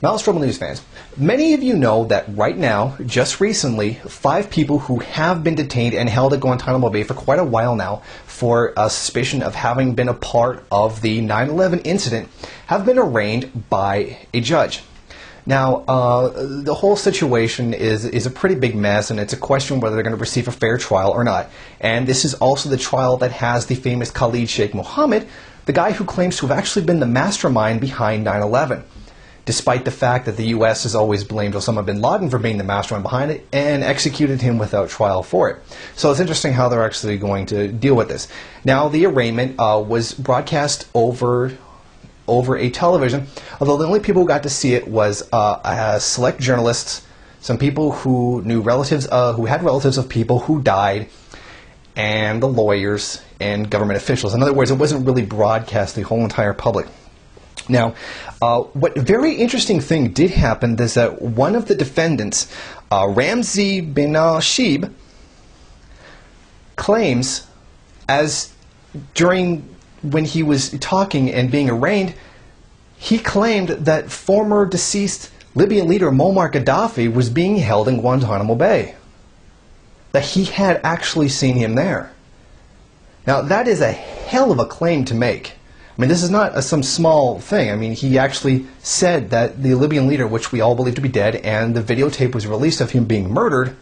Maoist Rebel News fans, many of you know that right now, just recently, 5 people who have been detained and held at Guantanamo Bay for quite a while now for a suspicion of having been a part of the 9/11 incident have been arraigned by a judge. Now, the whole situation is a pretty big mess, and it's a question whether they're going to receive a fair trial or not. And this is also the trial that has the famous Khalid Sheikh Mohammed, the guy who claims to have actually been the mastermind behind 9/11. Despite the fact that the U.S. has always blamed Osama bin Laden for being the mastermind behind it and executed him without trial for it. So it's interesting how they're actually going to deal with this. Now, the arraignment was broadcast over a television, although the only people who got to see it was select journalists, some people who knew relatives, who had relatives of people who died, and the lawyers and government officials. In other words, it wasn't really broadcast to the whole entire public. Now, what very interesting thing did happen is that one of the defendants, Ramzi bin Shib, claims when he was talking and being arraigned, he claimed that former deceased Libyan leader Mummar Gaddafi was being held in Guantanamo Bay. That he had actually seen him there. Now, that is a hell of a claim to make. I mean, this is not some small thing. I mean, he actually said that the Libyan leader, which we all believe to be dead, and the videotape was released of him being murdered,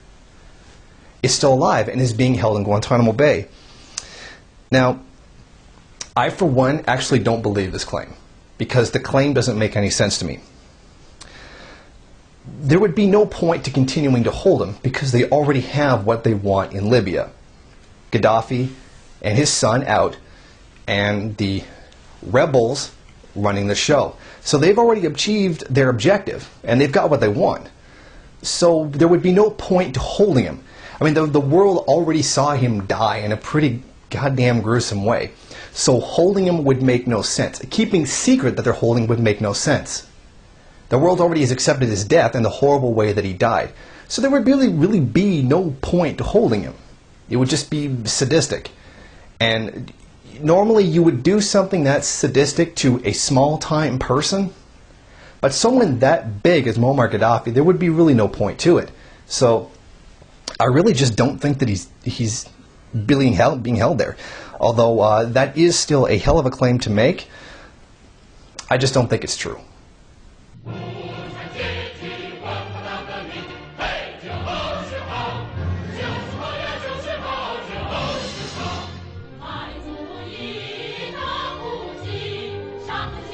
is still alive and is being held in Guantanamo Bay. Now, I, for one, actually don't believe this claim, because the claim doesn't make any sense to me. There would be no point to continuing to hold him, because they already have what they want in Libya. Gaddafi and his son out, and the rebels running the show. So they've already achieved their objective, and they've got what they want. So there would be no point to holding him. I mean, the world already saw him die in a pretty goddamn gruesome way. So holding him would make no sense. Keeping secret that they're holding would make no sense. The world already has accepted his death and the horrible way that he died. So there would really be no point to holding him. It would just be sadistic. And normally you would do something that's sadistic to a small-time person, but someone that big as Muammar Gaddafi, there would be really no point to it. So I really just don't think that he's being held there. Although that is still a hell of a claim to make, I just don't think it's true.